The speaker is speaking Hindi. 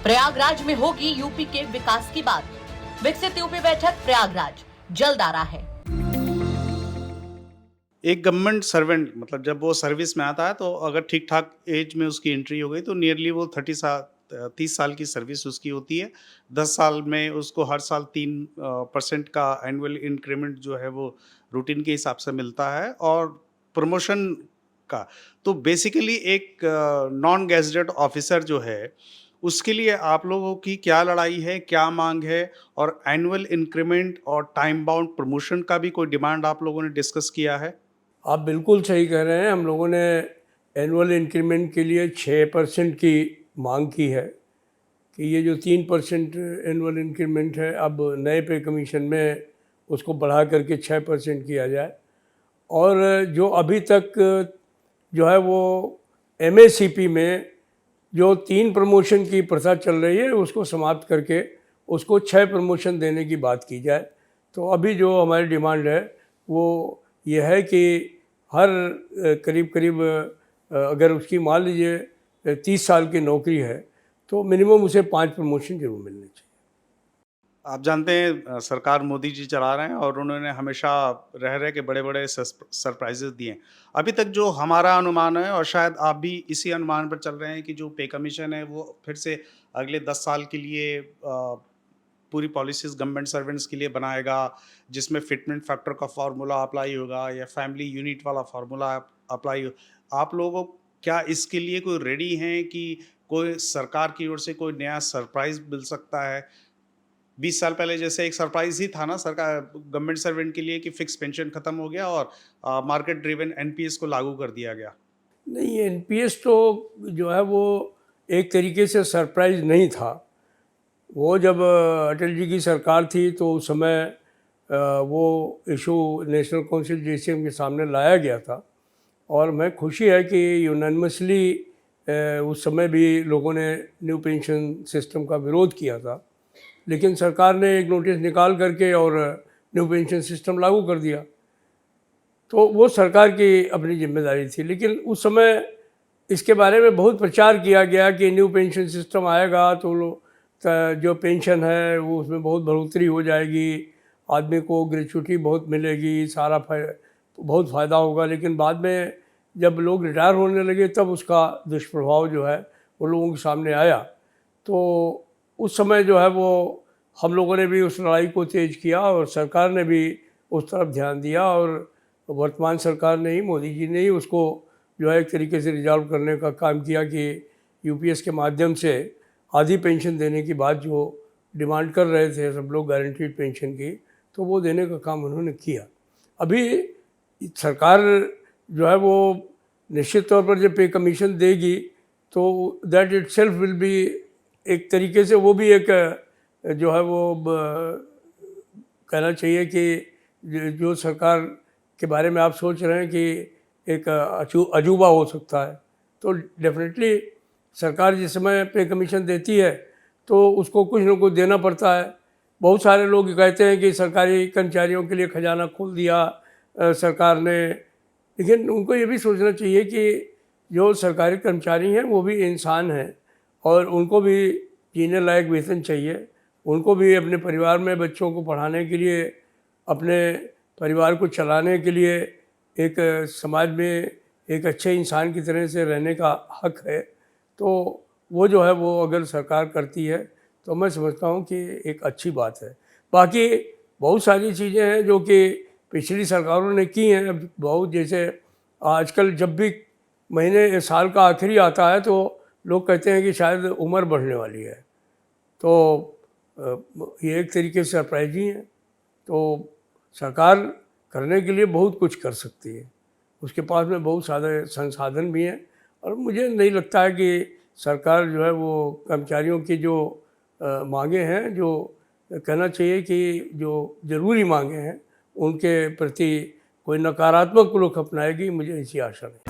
प्रयागराज में होगी यूपी के विकास की बात। विकसित यूपी बैठक प्रयागराज जल्द आ रहा है। एक गवर्नमेंट सर्वेंट मतलब जब वो सर्विस में आता है तो अगर ठीक ठाक एज में उसकी एंट्री हो गई तो नियरली वो 30 साल की सर्विस उसकी होती है। 10 साल में उसको हर साल 3% का एनुअल इंक्रीमेंट जो है वो रूटीन के हिसाब से मिलता है और प्रमोशन का। तो बेसिकली एक नॉन गैजेटेड ऑफिसर जो है उसके लिए आप लोगों की क्या लड़ाई है, क्या मांग है और एनुअल इंक्रीमेंट और टाइम बाउंड प्रमोशन का भी कोई डिमांड आप लोगों ने डिस्कस किया है? आप बिल्कुल सही कह रहे हैं। हम लोगों ने एनुअल इंक्रीमेंट के लिए 6% की मांग की है कि ये जो 3% एनुअल इंक्रीमेंट है अब नए पे कमीशन में उसको बढ़ा करके 6% किया जाए। और जो अभी तक जो है वो एमएससीपी में जो 3 प्रमोशन की प्रथा चल रही है उसको समाप्त करके उसको 6 प्रमोशन देने की बात की जाए। तो अभी जो हमारी डिमांड है वो ये है कि हर करीब करीब अगर उसकी मान लीजिए 30 साल की नौकरी है तो मिनिमम उसे 5 प्रमोशन जरूर मिलने चाहिए। आप जानते हैं सरकार मोदी जी चला रहे हैं और उन्होंने हमेशा रह रह के बड़े-बड़े सरप्राइजेज़ दिए हैं। अभी तक जो हमारा अनुमान है और शायद आप भी इसी अनुमान पर चल रहे हैं कि जो पे कमीशन है वो फिर से अगले 10 साल के लिए पूरी पॉलिसीज़ गवर्नमेंट सर्वेंट्स के लिए बनाएगा, जिसमें फिटमेंट फैक्टर का फ़ॉर्मूला अप्लाई होगा या फैमिली यूनिट वाला फ़ॉर्मूला अप्लाई हो। आप लोगों क्या इसके लिए कोई रेडी हैं कि कोई सरकार की ओर से कोई नया सरप्राइज़ मिल सकता है? 20 साल पहले जैसे एक सरप्राइज़ ही था ना सरकार गवर्नमेंट सर्वेंट के लिए कि फिक्स पेंशन खत्म हो गया और मार्केट ड्रिवन एनपीएस को लागू कर दिया गया। नहीं, एनपीएस तो जो है वो एक तरीके से सरप्राइज़ नहीं था। वो जब अटल जी की सरकार थी तो उस समय वो इशू नेशनल काउंसिल जेसीएम के सामने लाया गया था और मैं खुशी है कि यूनानिमसली उस समय भी लोगों ने न्यू पेंशन सिस्टम का विरोध किया था, लेकिन सरकार ने एक नोटिस निकाल करके और न्यू पेंशन सिस्टम लागू कर दिया। तो वो सरकार की अपनी जिम्मेदारी थी, लेकिन उस समय इसके बारे में बहुत प्रचार किया गया कि न्यू पेंशन सिस्टम आएगा तो जो पेंशन है वो उसमें बहुत बढ़ोतरी हो जाएगी, आदमी को ग्रेच्युटी बहुत मिलेगी, सारा बहुत फ़ायदा होगा। लेकिन बाद में जब लोग रिटायर होने लगे तब उसका दुष्प्रभाव जो है वो लोगों के सामने आया। तो उस समय जो है वो हम लोगों ने भी उस लड़ाई को तेज़ किया और सरकार ने भी उस तरफ ध्यान दिया और वर्तमान सरकार ने ही, मोदी जी ने ही उसको जो है एक तरीके से रिजॉल्व करने का काम किया कि यूपीएस के माध्यम से आधी पेंशन देने की बात जो डिमांड कर रहे थे सब लोग गारंटीड पेंशन की, तो वो देने का काम उन्होंने किया। अभी सरकार जो है वो निश्चित तौर पर जब पे कमीशन देगी तो that it self will be एक तरीके से वो भी एक जो है वो कहना चाहिए कि जो सरकार के बारे में आप सोच रहे हैं कि एक अजूबा हो सकता है, तो डेफिनेटली सरकार जिस समय पे कमीशन देती है तो उसको कुछ न कुछ देना पड़ता है। बहुत सारे लोग कहते हैं कि सरकारी कर्मचारियों के लिए खजाना खोल दिया सरकार ने, लेकिन उनको ये भी सोचना चाहिए कि जो सरकारी कर्मचारी हैं वो भी इंसान हैं और उनको भी जीने लायक वेतन चाहिए। उनको भी अपने परिवार में बच्चों को पढ़ाने के लिए, अपने परिवार को चलाने के लिए एक समाज में एक अच्छे इंसान की तरह से रहने का हक है। तो वो जो है वो अगर सरकार करती है तो मैं समझता हूँ कि एक अच्छी बात है। बाकी बहुत सारी चीज़ें हैं जो कि पिछली सरकारों ने की हैं। अब बहुत जैसे आजकल जब भी महीने साल का आखिरी आता है तो लोग कहते हैं कि शायद उम्र बढ़ने वाली है, तो ये एक तरीके से सरप्राइज ही है। तो सरकार करने के लिए बहुत कुछ कर सकती है, उसके पास में बहुत सारे संसाधन भी हैं और मुझे नहीं लगता है कि सरकार जो है वो कर्मचारियों की जो मांगे हैं, जो कहना चाहिए कि जो ज़रूरी मांगे हैं उनके प्रति कोई नकारात्मक रुख अपनाएगी, मुझे ऐसी आशा नहीं।